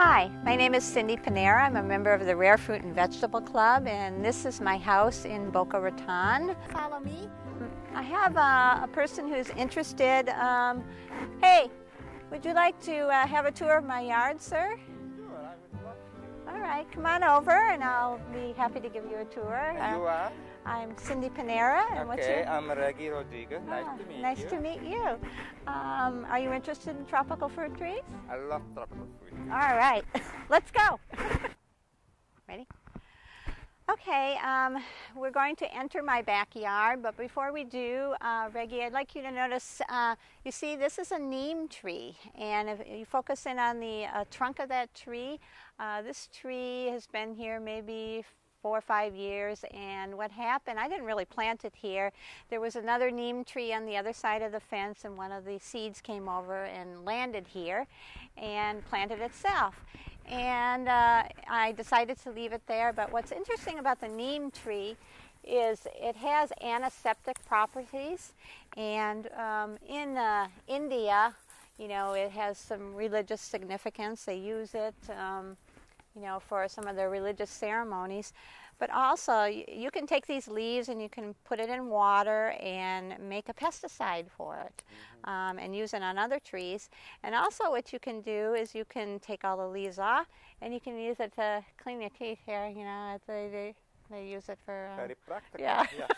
Hi, my name is Cindy Panera. I'm a member of the Rare Fruit and Vegetable Club, and this is my house in Boca Raton. Follow me. I have a person who's interested. Hey, would you like to have a tour of my yard, sir? Sure, I would love to. All right, come on over, and I'll be happy to give you a tour. And you are? I'm Cindy Panera. And what's Okay, your... I'm Reggie Rodriguez. Nice to meet you. Nice to meet you. Are you interested in tropical fruit trees? I love tropical fruit. All right, let's go. Ready? Okay, we're going to enter my backyard, but before we do, Reggie, I'd like you to notice, you see this is a neem tree, and if you focus in on the trunk of that tree, this tree has been here maybe 4 or 5 years, and what happened, I didn't really plant it here. There was another neem tree on the other side of the fence, and one of the seeds came over and landed here and planted itself. And I decided to leave it there, but what's interesting about the neem tree is it has antiseptic properties, and in India, you know, it has some religious significance. They use it you know, for some of their religious ceremonies. But also, you can take these leaves and you can put it in water and make a pesticide for it, and use it on other trees. And also what you can do is you can take all the leaves off and you can use it to clean your teeth here. You know, they use it for... Very practical. Yeah. Yes.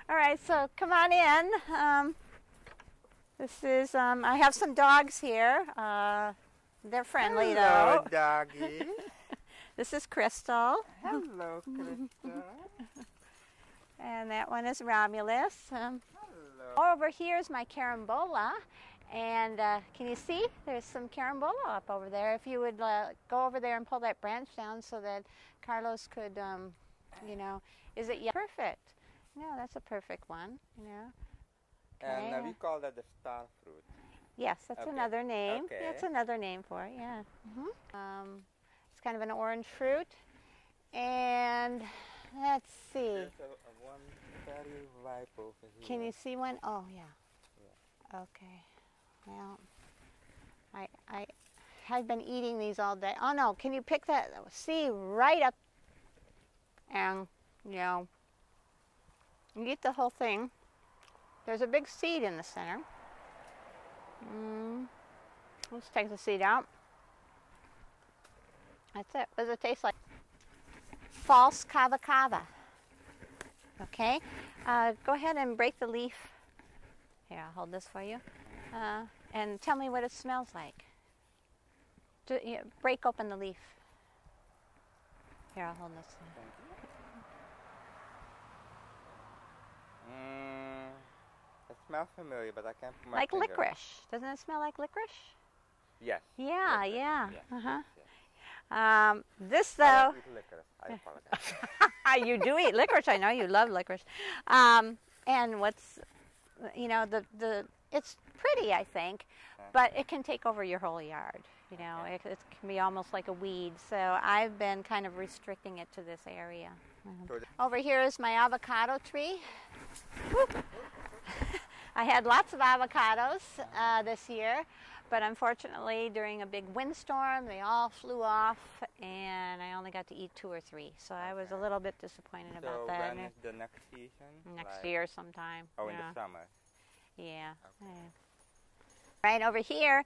All right, so come on in. This is, I have some dogs here. They're friendly, Hello, though. doggy. This is Crystal. Hello, Crystal. And that one is Romulus. Hello. Over here is my carambola. And can you see? There's some carambola up over there. If you would go over there and pull that branch down so that Carlos could, you know, is it perfect? No, that's a perfect one, you know. Okay. And we call that the star fruit. Yes, that's Okay. another name. Okay. That's another name for it, yeah. It's kind of an orange fruit. And let's see. There's one very ripe over here. Can you see one? Oh, yeah. Okay. Well, I've been eating these all day. Oh, no. Can you pick that? See, right up. And, you know, you eat the whole thing. There's a big seed in the center. Let's take the seed out. That's it. What does it taste like? False kava kava. Okay. Go ahead and break the leaf. Here, I'll hold this for you. And tell me what it smells like. Break open the leaf. Here, I'll hold this. It smells familiar, but I can't put my Like finger. licorice. Doesn't it smell like licorice? Yes. Yeah, Licorice. yeah. Yes. This, I though... don't eat licorice. I apologize. You do eat licorice. I know you love licorice. And what's, you know, it's pretty, I think, but it can take over your whole yard. You know, it can be almost like a weed. So I've been kind of restricting it to this area. Over here is my avocado tree. I had lots of avocados this year, but unfortunately during a big windstorm they all flew off and I only got to eat 2 or 3. So I was a little bit disappointed about that. So when is the next season? Next year sometime. Oh, in the summer. Yeah. Okay. Right over here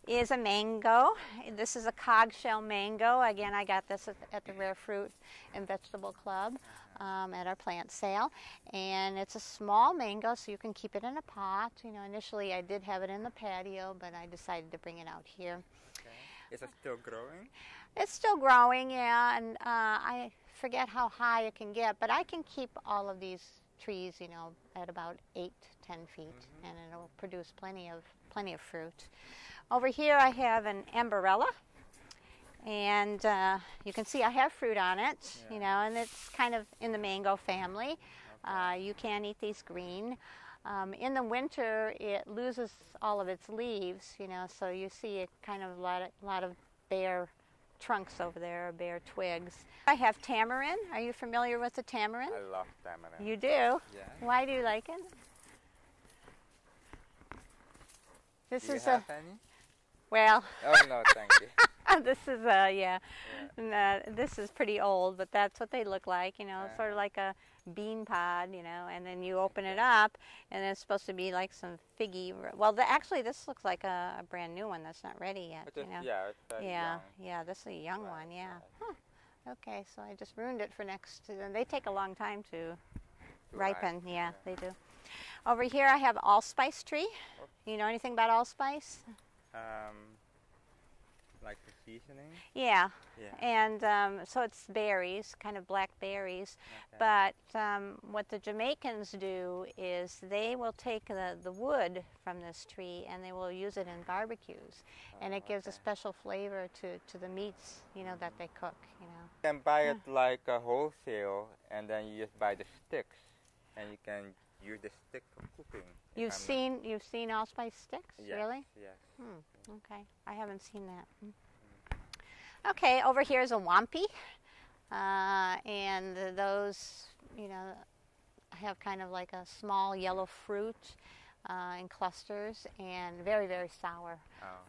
is a mango. This is a cogshell mango. Again, I got this at the Rare Fruit and Vegetable Club at our plant sale. And it's a small mango, so you can keep it in a pot. You know, initially I did have it in the patio, but I decided to bring it out here. Okay. Is it still growing? It's still growing, yeah, and I forget how high it can get, but I can keep all of these trees, you know, at about 8 to 10 feet, and it'll produce plenty of fruit. Over here I have an ambarella, and you can see I have fruit on it, you know, and it's kind of in the mango family. Okay. You can eat these green. In the winter it loses all of its leaves, you know, so you see a kind of a lot of bare trunks over there, bare twigs. I have tamarind. Are you familiar with the tamarind? I love tamarind. You do? Yeah. Why do you like it? Do you have any? Well. Oh, no, thank you. This is yeah. And, this is pretty old, but that's what they look like. You know, sort of like a bean pod. You know, and then you open it up, and it's supposed to be like some figgy. Well, actually, this looks like a brand new one that's not ready yet. You know? Yeah, it's very young. Yeah. This is a young one. Yeah. Huh. Okay, so I just ruined it for next. They take a long time to ripen. Yeah, they do. Over here, I have allspice tree. You know anything about allspice? Like the seasoning? Yeah. And so it's berries, kind of black berries. But what the Jamaicans do is they will take the wood from this tree and they will use it in barbecues. And it gives a special flavor to the meats, you know, that they cook, you know. You can buy it like a wholesale, and then you just buy the sticks, and you can use the stick for cooking. You've seen allspice sticks? Yes, Really? Yes. Okay, I haven't seen that. Okay, over here is a wampy, and those, you know, have kind of like a small yellow fruit in clusters, and very, very sour.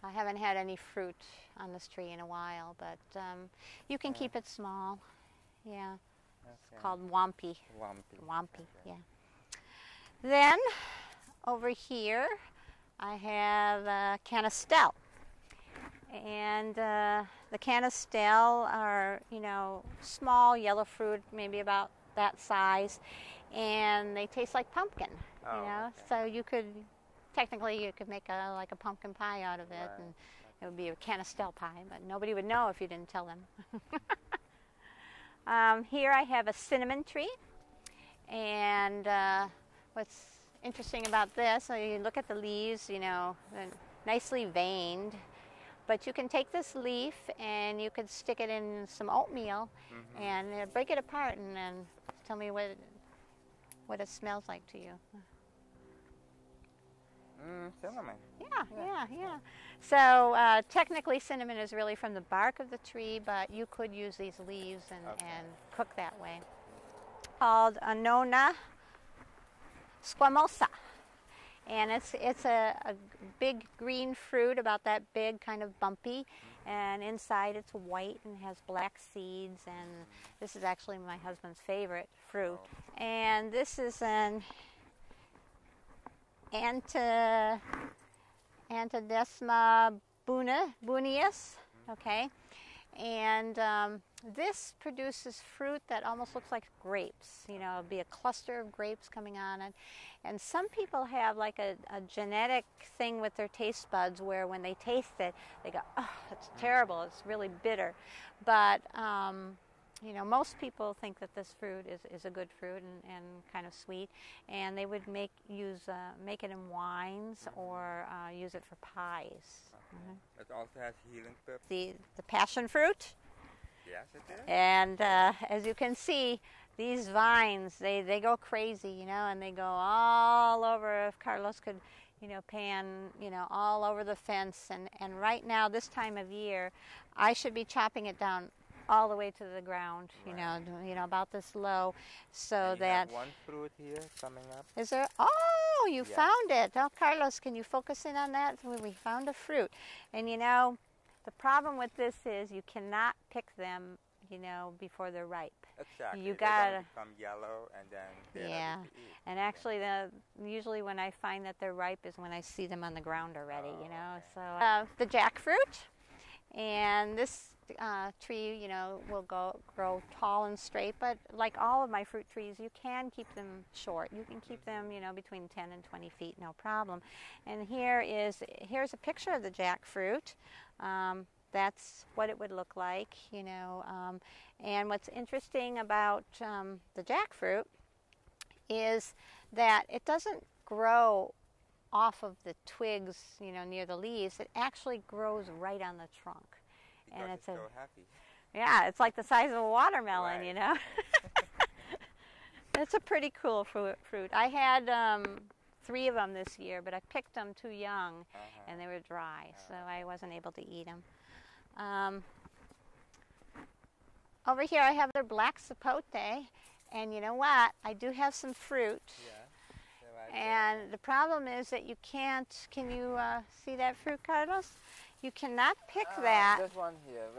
I haven't had any fruit on this tree in a while, but you can keep it small. Yeah, it's called wampy. Wampy, yeah. Then over here I have Canistel. And the Canistel are, you know, small yellow fruit, maybe about that size, and they taste like pumpkin, you know. So you could, technically, you could make like a pumpkin pie out of it, and it would be a Canistel pie, but nobody would know if you didn't tell them. Here I have a cinnamon tree, and what's interesting about this, so you look at the leaves, you know, they're nicely veined. But you can take this leaf and you could stick it in some oatmeal and break it apart and then tell me what it smells like to you. Cinnamon. Yeah. So technically cinnamon is really from the bark of the tree, but you could use these leaves and cook that way. Called Annona squamosa. And it's a big green fruit, about that big, kind of bumpy, and inside it's white and has black seeds, and this is actually my husband's favorite fruit. And this is an Antidesma buneus, okay? And this produces fruit that almost looks like grapes. You know, it'll be a cluster of grapes coming on it. And some people have like a genetic thing with their taste buds where when they taste it, they go, oh, it's terrible, it's really bitter. But, you know, most people think that this fruit is a good fruit and kind of sweet. And they would make it in wines or use it for pies. It also has healing purpose. The passion fruit. Yes, it is. And as you can see, these vines, they go crazy, you know, and they go all over. If Carlos could, you know, pan, you know, all over the fence. And right now, this time of year, I should be chopping it down all the way to the ground, you know, about this low, so and you have one fruit here coming up. Is there? Oh, you found it. Oh, Carlos, can you focus in on that? We found a fruit. And, you know, the problem with this is you cannot pick them, you know, before they're ripe. Exactly. You gotta become yellow and then they're ready to eat. And actually, usually when I find that they're ripe is when I see them on the ground already, you know. So the jackfruit, and this tree, you know, will grow tall and straight. But like all of my fruit trees, you can keep them short. You can keep them, you know, between 10 and 20 feet, no problem. And here's a picture of the jackfruit. That's what it would look like, you know. And what's interesting about the jackfruit is that it doesn't grow off of the twigs, you know, near the leaves. It actually grows right on the trunk. Because and it's so happy. Yeah, it's like the size of a watermelon, you know. It's a pretty cool fruit. I had 3 of them this year, but I picked them too young, and they were dry, so I wasn't able to eat them. Over here I have their black sapote, and you know what? I do have some fruit. Yeah. And the problem is that you can't, can you see that fruit, Carlos? You cannot pick that. This one here.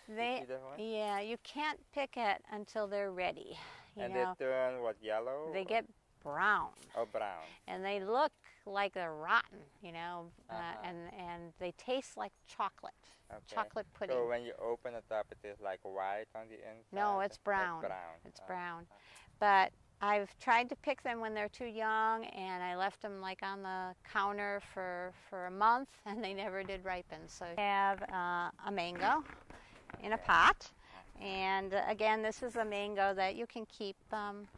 Wait. You see that one? Yeah, you can't pick it until they're ready. And know. they turn what, yellow? They get brown. Oh, brown. And they look like they're rotten, you know, and they taste like chocolate. Okay. Chocolate pudding. So when you open it up, it is like white on the inside? No, it's brown. It's brown. It's brown. But I've tried to pick them when they're too young, and I left them like on the counter for a month, and they never did ripen. So I have a mango in a pot. And again, this is a mango that you can keep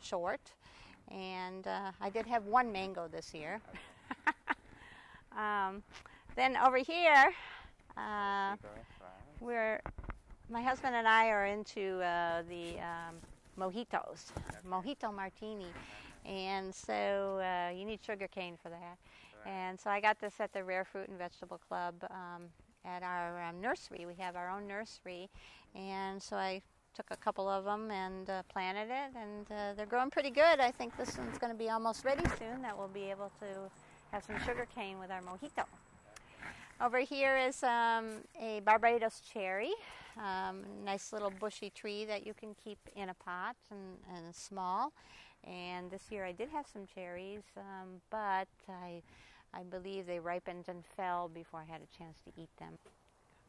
short. And I did have one mango this year. Then over here, my husband and I are into the mojitos, mojito martini. And so you need sugar cane for that. And so I got this at the Rare Fruit and Vegetable Club at our nursery. We have our own nursery. And so I took a couple of them and planted it, and they're growing pretty good. I think this one's going to be almost ready soon, that we'll be able to have some sugar cane with our mojito. Over here is a Barbados cherry, nice little bushy tree that you can keep in a pot and small. And this year I did have some cherries, but I believe they ripened and fell before I had a chance to eat them.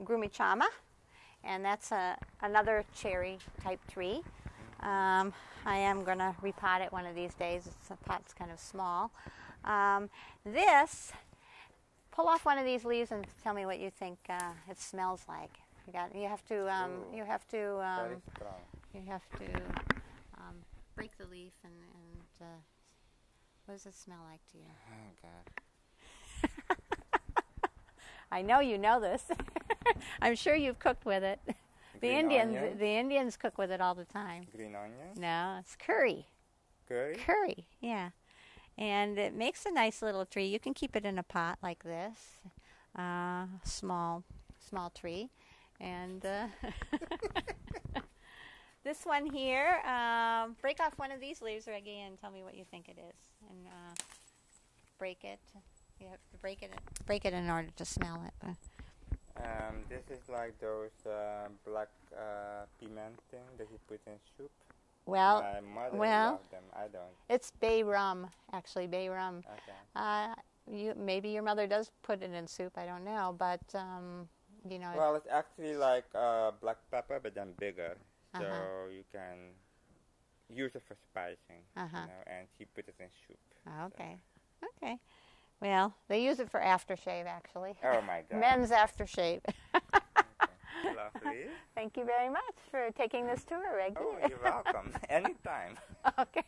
Grumichama. And that's another cherry type tree. I am going to repot it one of these days. The pot's kind of small. Pull off one of these leaves and tell me what you think it smells like. You have to break the leaf and what does it smell like to you? Oh God. I know you know this. I'm sure you've cooked with it. The Indians cook with it all the time. Green onion? No, it's curry. Curry? Curry, yeah. And it makes a nice little tree. You can keep it in a pot like this, small tree. And this one here, break off one of these leaves, Reggie, and tell me what you think it is. And break it. You have to break it in order to smell it. This is like those black piment thing that you put in soup. Well, my mother loves them. I don't. It's bay rum, actually, bay rum. Okay. Maybe your mother does put it in soup. I don't know, but you know. Well, it's actually like black pepper, but then bigger. So you can use it for spicing. You know, and she put it in soup. Okay. So. Okay. Well, they use it for aftershave, actually. Oh, my God. Men's aftershave. Okay. Lovely. Thank you very much for taking this tour, Reggie. Oh, you're welcome. Anytime. Okay.